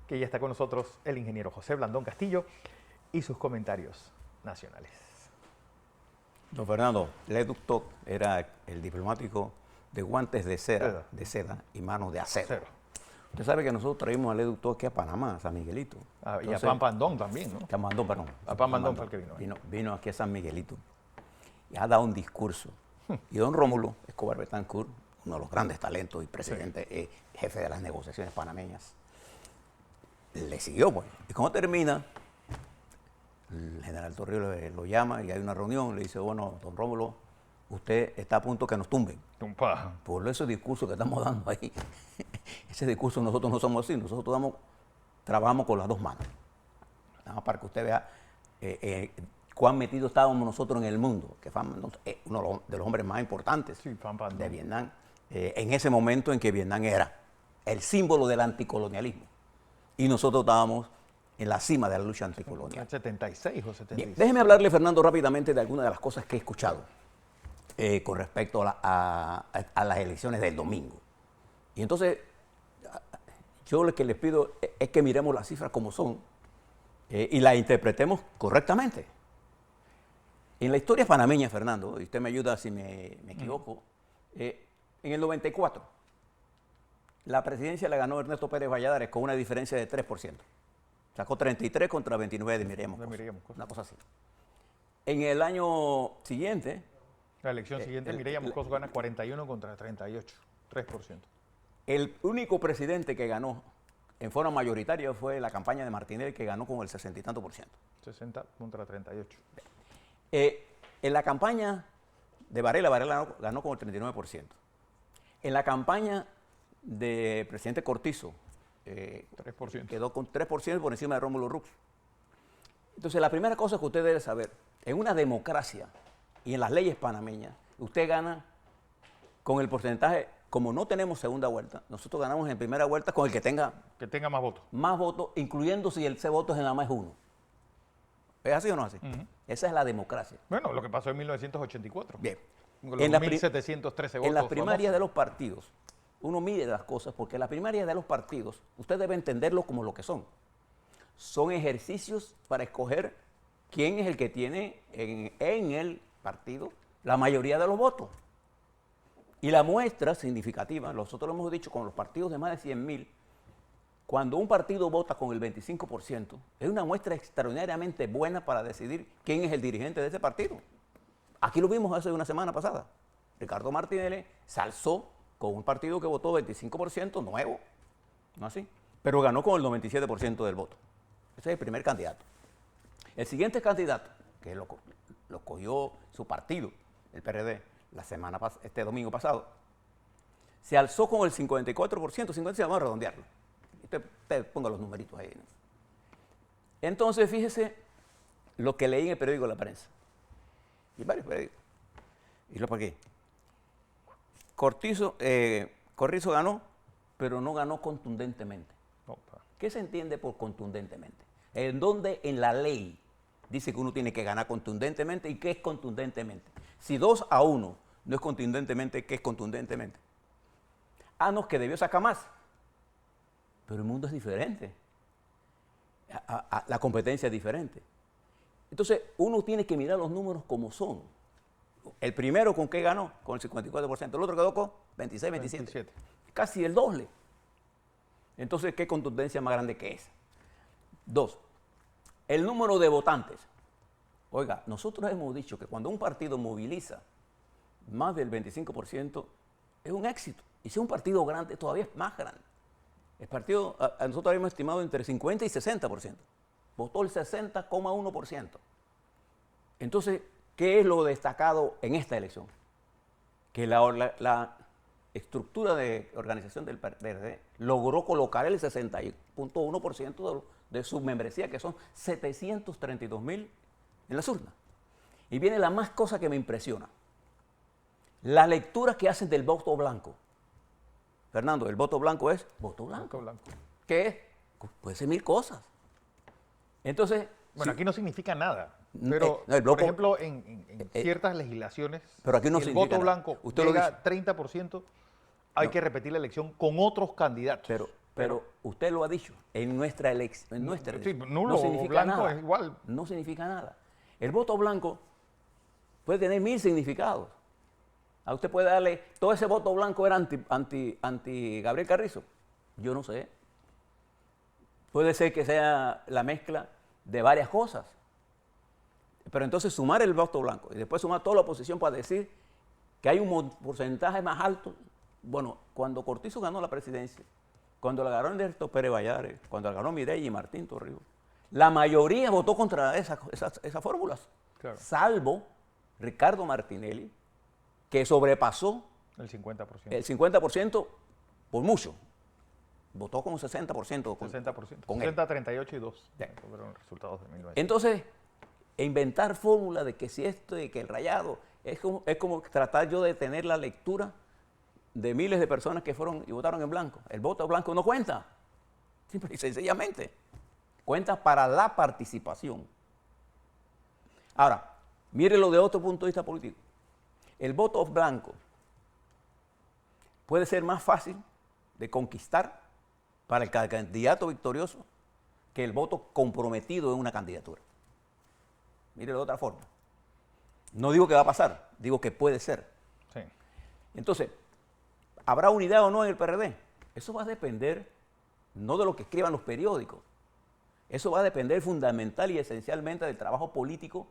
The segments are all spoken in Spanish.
que ya está con nosotros el ingeniero José Blandón Castillo y sus comentarios nacionales. Don Fernando, Leduc Toc era el diplomático de guantes de seda y manos de acero. Usted sabe que nosotros traímos a Leduc Toc aquí a Panamá, a San Miguelito. Y a Pampandón también, ¿no? Pampandón, perdón. A Pampandón fue el que vino. Vino aquí a San Miguelito y ha dado un discurso. Y don Rómulo Escobar Betancourt, uno de los grandes talentos y presidente, jefe de las negociaciones panameñas, le siguió, pues. Y cuando termina, el general Torrijos lo llama y hay una reunión, le dice, bueno, don Rómulo, usted está a punto que nos tumben. Por ese discurso que estamos dando ahí. Ese discurso nosotros no somos así, nosotros trabajamos con las dos manos. Nada más para que usted vea cuán metidos estábamos nosotros en el mundo, que fue uno de los hombres más importantes de Vietnam, en ese momento en que Vietnam era el símbolo del anticolonialismo. Y nosotros estábamos en la cima de la lucha anticolonial. ¿En 76 o 76? Bien, déjeme hablarle, Fernando, rápidamente de algunas de las cosas que he escuchado con respecto a las elecciones del domingo. Y entonces, yo lo que les pido es que miremos las cifras como son y las interpretemos correctamente. En la historia panameña, Fernando, y usted me ayuda si me equivoco, en el 94, la presidencia la ganó Ernesto Pérez Valladares con una diferencia de 3%. Sacó 33 contra 29 de Mireya Moscoso. Una cosa así. En el año siguiente... La elección siguiente, Mireya Moscoso gana 41 contra 38, 3%. El único presidente que ganó en forma mayoritaria fue la campaña de Martinelli, que ganó con el 60 y tanto por ciento. 60 contra 38. En la campaña de Varela ganó con el 39%. En la campaña de presidente Cortizo, 3%. Quedó con 3% por encima de Rómulo Rux. Entonces, la primera cosa que usted debe saber, en una democracia y en las leyes panameñas, usted gana con el porcentaje, como no tenemos segunda vuelta, nosotros ganamos en primera vuelta con el que tenga más votos. Más votos, incluyendo si ese voto es en la más uno. ¿Es así o no es así? Esa es la democracia. Bueno, lo que pasó en 1984. Bien. Con los 1.713 votos. En las primarias de los partidos, uno mide las cosas, porque las primarias de los partidos, usted debe entenderlo como lo que son. Son ejercicios para escoger quién es el que tiene en el partido la mayoría de los votos. Y la muestra significativa, nosotros lo hemos dicho con los partidos de más de 100.000, cuando un partido vota con el 25%, es una muestra extraordinariamente buena para decidir quién es el dirigente de ese partido. Aquí lo vimos hace una semana pasada. Ricardo Martinelli se alzó con un partido que votó 25% nuevo, ¿no así? Pero ganó con el 97% del voto. Ese es el primer candidato. El siguiente candidato, que lo cogió su partido, el PRD, este domingo pasado, se alzó con el 54%, 50%, vamos a redondearlo. Usted ponga los numeritos ahí, ¿no? Entonces, fíjese lo que leí en el periódico La Prensa. Y varios periódicos. Y lo pagué. Cortizo ganó, pero no ganó contundentemente. Opa. ¿Qué se entiende por contundentemente? ¿En dónde en la ley dice que uno tiene que ganar contundentemente y qué es contundentemente? Si 2-1 no es contundentemente, ¿qué es contundentemente? No, que debió sacar más. Pero el mundo es diferente. La competencia es diferente. Entonces, uno tiene que mirar los números como son. El primero, ¿con qué ganó? Con el 54%. El otro quedó con 26, 27. Casi el doble. Entonces, ¿qué contundencia más grande que esa? 2. El número de votantes. Oiga, nosotros hemos dicho que cuando un partido moviliza más del 25%, es un éxito. Y si es un partido grande, todavía es más grande. El partido, nosotros habíamos estimado entre 50 y 60%. Votó el 60,1%. Entonces, ¿qué es lo destacado en esta elección? Que la estructura de organización del PRD logró colocar el 60,1% de su membresía, que son 732.000 en las urnas. Y viene la más cosa que me impresiona. La lectura que hacen del voto blanco. Fernando, el voto blanco es voto blanco. ¿Qué es? Puede ser 1000 cosas. Entonces... Bueno, aquí no significa nada. Pero, por ejemplo, en ciertas legislaciones, pero aquí no si el voto blanco usted llega a 30%, hay que repetir la elección con otros candidatos. Pero usted lo ha dicho, en nuestra elección, sí, nulo o blanco nada. es igual. No significa nada. El voto blanco puede tener 1000 significados. A usted puede darle, todo ese voto blanco era anti Gabriel Carrizo. Yo no sé. Puede ser que sea la mezcla de varias cosas. Pero entonces sumar el voto blanco y después sumar toda la oposición para decir que hay un porcentaje más alto. Bueno, cuando Cortizo ganó la presidencia, cuando la ganó Ernesto Pérez Valladares, cuando la ganó Mireya y Martín Torrijos, la mayoría votó contra esas fórmulas. Claro. Salvo Ricardo Martinelli, que sobrepasó El 50%. el 50% por mucho. Votó con un 60%. 60%. Con 60, 38 y 2. Sí. Fueron los resultados de 1900. Entonces, inventar fórmulas de que si esto y que el rayado, es como tratar yo de tener la lectura de miles de personas que fueron y votaron en blanco. El voto blanco no cuenta, simple y sencillamente. Cuenta para la participación. Ahora, mírelo de otro punto de vista político. El voto blanco puede ser más fácil de conquistar para el candidato victorioso que el voto comprometido en una candidatura. Mírelo de otra forma. No digo que va a pasar, digo que puede ser. Sí. Entonces, ¿habrá unidad o no en el PRD? Eso va a depender no de lo que escriban los periódicos. Eso va a depender fundamental y esencialmente del trabajo político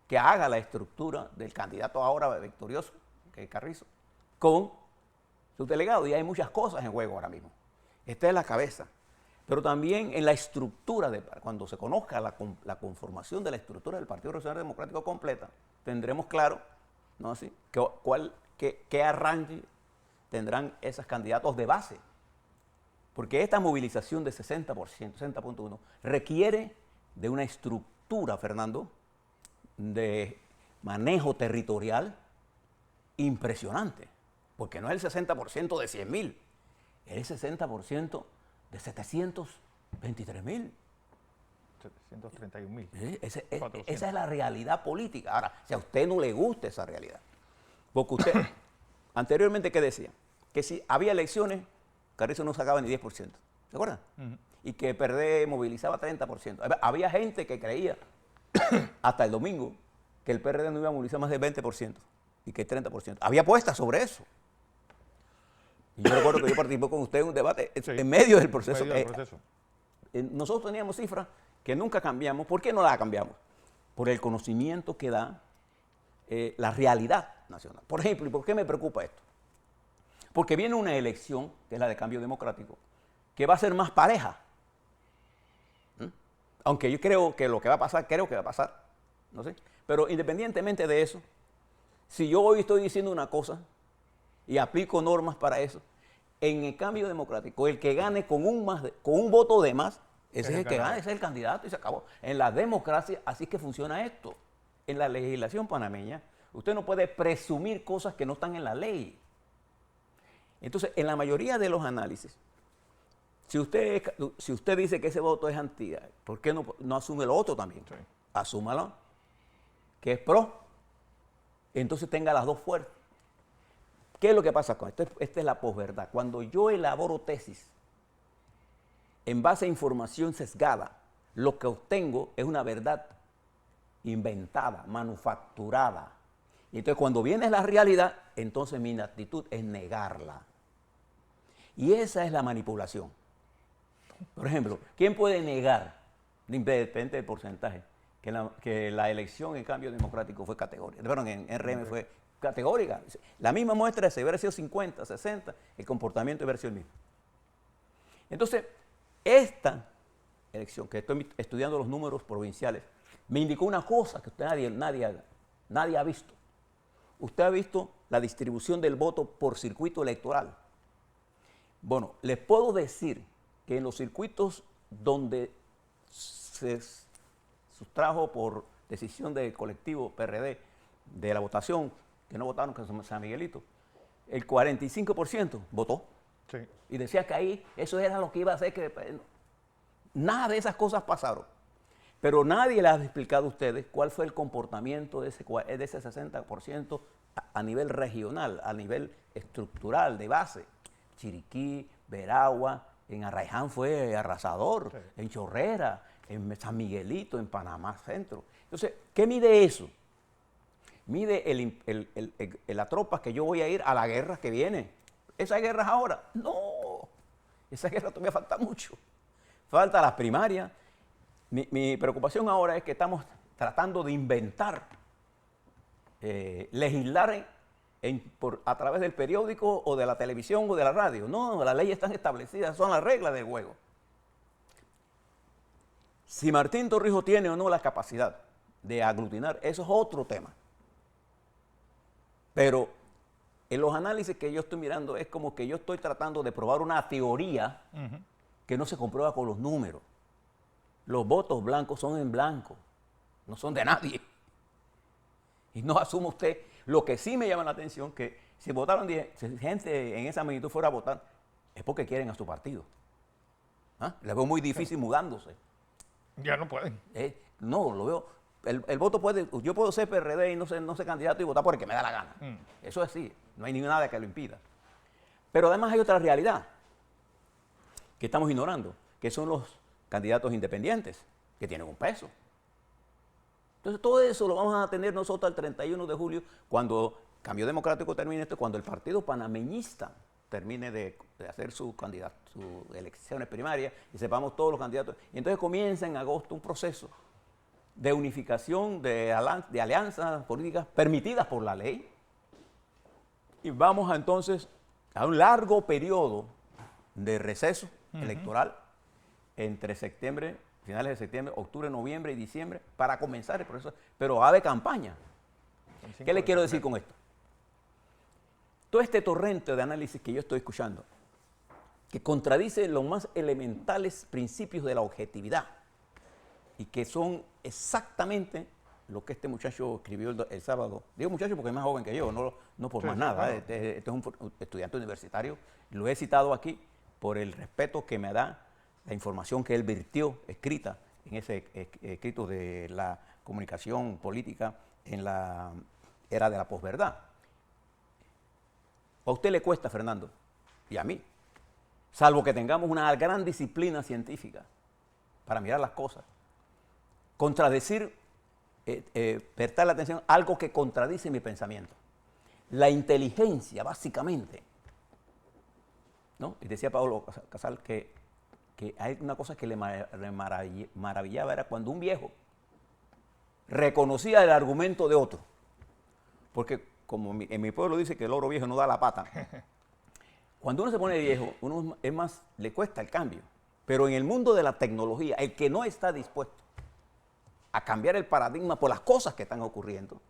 que haga la estructura del candidato ahora victorioso, que es Carrizo, con sus delegados. Y hay muchas cosas en juego ahora mismo. Esta es la cabeza. Pero también en la estructura, cuando se conozca la conformación de la estructura del Partido Revolucionario Democrático completa, tendremos claro, ¿no? ¿Sí? qué arranque tendrán esos candidatos de base. Porque esta movilización de 60%, 60.1, requiere de una estructura, Fernando, de manejo territorial impresionante. Porque no es el 60% de 100.000, es el 60% de 723.000. 731.000. Esa es la realidad política. Ahora, si a usted no le gusta esa realidad, porque usted, anteriormente, ¿qué decía? Que si había elecciones, Carrizo no sacaba ni 10%. ¿Se acuerdan? Y que PRD movilizaba 30%. Había gente que creía, hasta el domingo, que el PRD no iba a movilizar más del 20% y que el 30%. Había apuestas sobre eso. Y yo recuerdo que yo participé con usted en un debate en medio del proceso. Nosotros teníamos cifras que nunca cambiamos. ¿Por qué no las cambiamos? Por el conocimiento que da la realidad nacional. Por ejemplo, ¿y por qué me preocupa esto? Porque viene una elección, que es la de cambio democrático, que va a ser más pareja. Aunque yo creo que lo que va a pasar, no sé. Pero independientemente de eso, si yo hoy estoy diciendo una cosa y aplico normas para eso, en el cambio democrático, el que gane con un voto de más, ese es el que gana, ese es el candidato y se acabó. En la democracia, así es que funciona esto. En la legislación panameña, usted no puede presumir cosas que no están en la ley. Entonces, en la mayoría de los análisis, si usted dice que ese voto es anti, ¿por qué no asume lo otro también? Sí. Asúmalo, que es pro. Entonces tenga las dos fuerzas. ¿Qué es lo que pasa con esto? Esta es la posverdad. Cuando yo elaboro tesis en base a información sesgada, lo que obtengo es una verdad inventada, manufacturada. Y entonces cuando viene la realidad, entonces mi actitud es negarla. Y esa es la manipulación. Por ejemplo, ¿quién puede negar, independiente del porcentaje, que la elección en cambio democrático fue categórica? Perdón, en RM fue categórica. La misma muestra, si hubiera sido 50, 60, el comportamiento hubiera sido el mismo. Entonces, esta elección, que estoy estudiando los números provinciales, me indicó una cosa que nadie ha visto. Usted ha visto la distribución del voto por circuito electoral. Bueno, les puedo decir que en los circuitos donde se sustrajo por decisión del colectivo PRD de la votación, que no votaron, que son San Miguelito, el 45% votó. Sí. Y decía que ahí eso era lo que iba a hacer que... Nada de esas cosas pasaron. Pero nadie les ha explicado a ustedes cuál fue el comportamiento de ese 60% a nivel regional, a nivel estructural, de base. Chiriquí, Veragua, En Arraiján fue arrasador, Sí. en Chorrera, en San Miguelito, en Panamá Centro. Entonces, ¿qué mide eso? Mide la tropa que yo voy a ir a la guerra que viene. ¿Esa guerra es ahora? No, esa guerra todavía falta mucho. Falta las primarias. Mi preocupación ahora es que estamos tratando de inventar, legislar a través del periódico o de la televisión o de la radio. No, las leyes están establecidas, son las reglas del juego. Si Martín Torrijos tiene o no la capacidad de aglutinar, eso es otro tema. Pero en los análisis que yo estoy mirando es como que yo estoy tratando de probar una teoría que no se comprueba con los números. Los votos blancos son en blanco, no son de nadie. Y no asuma usted. Lo que sí me llama la atención que si votaron si gente en esa magnitud fuera a votar, es porque quieren a su partido. ¿Ah? Les veo muy difícil mudándose. Ya no pueden. No, lo veo. El voto puede, yo puedo ser PRD y no ser candidato y votar por el que me da la gana. Eso es así, no hay nada que lo impida. Pero además hay otra realidad que estamos ignorando, que son los candidatos independientes, que tienen un peso. Entonces todo eso lo vamos a tener nosotros el 31 de julio, cuando Cambio Democrático termine esto, cuando el Partido Panameñista termine de hacer sus elecciones primarias y sepamos todos los candidatos. Y entonces comienza en agosto un proceso de unificación, de alianzas políticas permitidas por la ley. Y vamos entonces a un largo periodo de receso electoral entre finales de septiembre, octubre, noviembre y diciembre, para comenzar el proceso, pero va a haber campaña. ¿Qué le quiero decir con esto? Todo este torrente de análisis que yo estoy escuchando, que contradice los más elementales principios de la objetividad, y que son exactamente lo que este muchacho escribió el sábado. Digo muchacho porque es más joven que yo, no por más nada. Claro. Este es un estudiante universitario. Lo he citado aquí por el respeto que me da la información que él vertió escrita en ese escrito de la comunicación política en la era de la posverdad. A usted le cuesta, Fernando, y a mí, salvo que tengamos una gran disciplina científica para mirar las cosas, contradecir, prestar la atención a algo que contradice mi pensamiento. La inteligencia, básicamente, ¿no? Y decía Pablo Casal que hay una cosa que le maravillaba, era cuando un viejo reconocía el argumento de otro. Porque como en mi pueblo dice que el loro viejo no da la pata. Cuando uno se pone viejo, le cuesta el cambio. Pero en el mundo de la tecnología, el que no está dispuesto a cambiar el paradigma por las cosas que están ocurriendo.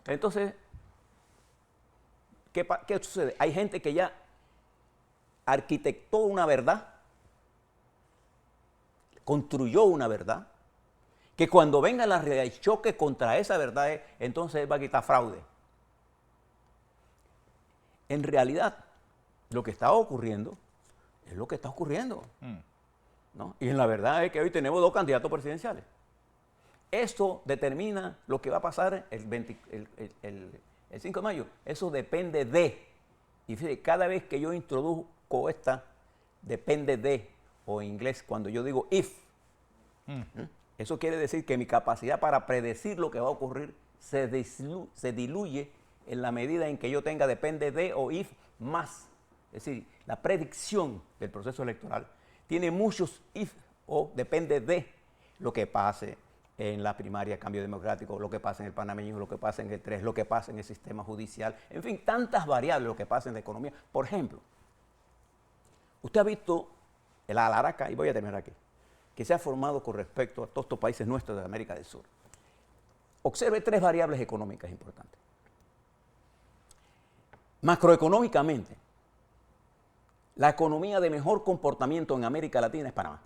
Entonces, ¿qué sucede? Hay gente que ya arquitectó una verdad, construyó una verdad, que cuando venga la realidad y choque contra esa verdad, entonces va a quitar fraude. En realidad, lo que está ocurriendo es lo que está ocurriendo, ¿no? Y la verdad es que hoy tenemos 2 candidatos presidenciales. Esto determina lo que va a pasar el 5 de mayo. Eso depende de. Y fíjate, cada vez que yo introduzco depende de, o en inglés, cuando yo digo if, eso quiere decir que mi capacidad para predecir lo que va a ocurrir se diluye en la medida en que yo tenga depende de o if más. Es decir, la predicción del proceso electoral tiene muchos if o depende de lo que pase en la primaria Cambio Democrático, lo que pasa en el panameño, lo que pasa en el 3, lo que pasa en el sistema judicial, en fin, tantas variables, lo que pasa en la economía. Por ejemplo, usted ha visto la alaraca, y voy a terminar aquí, que se ha formado con respecto a todos estos países nuestros de América del Sur. Observe 3 variables económicas importantes. Macroeconómicamente, la economía de mejor comportamiento en América Latina es Panamá.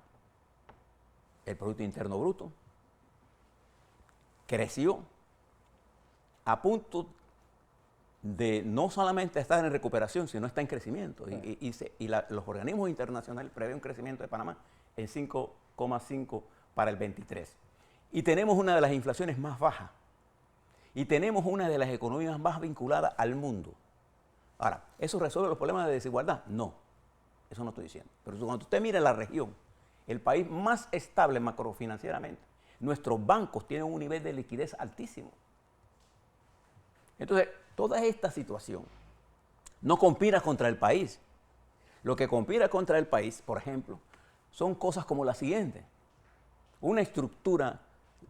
El Producto Interno Bruto creció a punto de no solamente estar en recuperación, sino está en crecimiento. Los organismos internacionales prevén un crecimiento de Panamá en 5,5 para el 23. Y tenemos una de las inflaciones más bajas. Y tenemos una de las economías más vinculadas al mundo. Ahora, ¿eso resuelve los problemas de desigualdad? No. eso no estoy diciendo. Pero cuando usted mira la región, el país más estable macrofinancieramente, nuestros bancos tienen un nivel de liquidez altísimo. Entonces, toda esta situación no conspira contra el país. Lo que conspira contra el país, por ejemplo, son cosas como la siguiente. Una estructura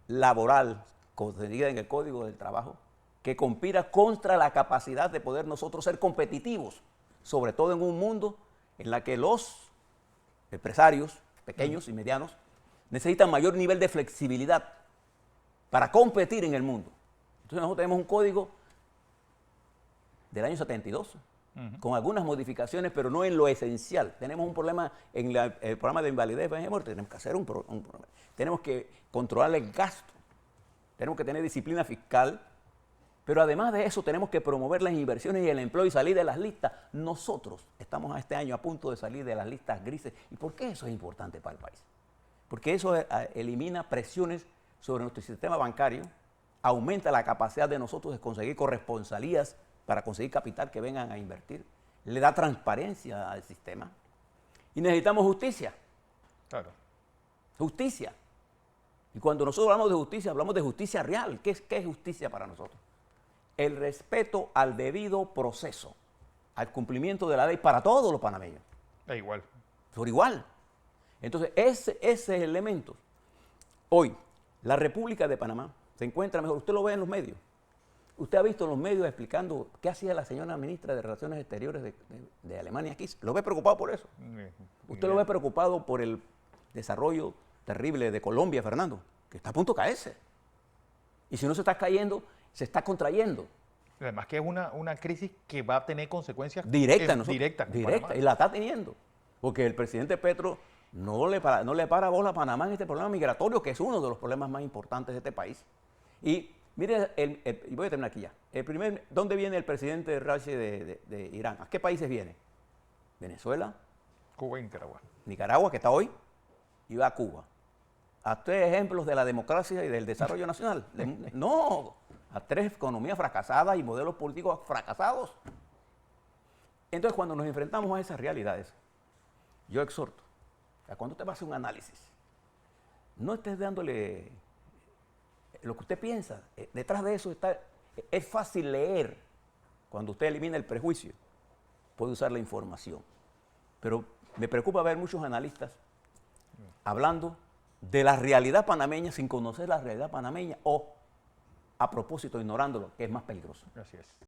laboral contenida en el Código del Trabajo que conspira contra la capacidad de poder nosotros ser competitivos, sobre todo en un mundo en la que los empresarios pequeños y medianos necesitan mayor nivel de flexibilidad para competir en el mundo. Entonces nosotros tenemos un código del año 72, con algunas modificaciones, pero no en lo esencial. Tenemos un problema en el programa de invalidez, tenemos que hacer un problema. Tenemos que controlar el gasto, tenemos que tener disciplina fiscal, pero además de eso tenemos que promover las inversiones y el empleo y salir de las listas. Nosotros estamos este año a punto de salir de las listas grises. ¿Y por qué eso es importante para el país? Porque eso elimina presiones sobre nuestro sistema bancario, aumenta la capacidad de nosotros de conseguir corresponsalías para conseguir capital que vengan a invertir, le da transparencia al sistema. Y necesitamos justicia. Claro. Justicia. Y cuando nosotros hablamos de justicia real. ¿Qué es justicia para nosotros? El respeto al debido proceso, al cumplimiento de la ley para todos los panameños. Da igual. Por igual. Entonces, ese elemento. Hoy, la República de Panamá se encuentra mejor. Usted lo ve en los medios. Usted ha visto en los medios explicando qué hacía la señora ministra de Relaciones Exteriores de Alemania aquí. ¿Lo ve preocupado por eso? Usted lo ve preocupado por el desarrollo terrible de Colombia, Fernando, que está a punto de caerse. Y si no se está cayendo, se está contrayendo. Además que es una crisis que va a tener consecuencias directas. Directa, y la está teniendo. Porque el presidente Petro no le para bola a Panamá en este problema migratorio, que es uno de los problemas más importantes de este país. Y mire, y voy a terminar aquí ya. ¿Dónde viene el presidente Raisi de Irán? ¿A qué países viene? Venezuela, Cuba y Nicaragua. Nicaragua, que está hoy, y va a Cuba. A 3 ejemplos de la democracia y del desarrollo nacional. No, a 3 economías fracasadas y modelos políticos fracasados. Entonces, cuando nos enfrentamos a esas realidades, yo exhorto, cuando usted va a hacer un análisis, no estés dándole lo que usted piensa. Detrás de eso es fácil leer. Cuando usted elimina el prejuicio, puede usar la información. Pero me preocupa ver muchos analistas hablando de la realidad panameña sin conocer la realidad panameña o, a propósito, ignorándolo, que es más peligroso. Así es.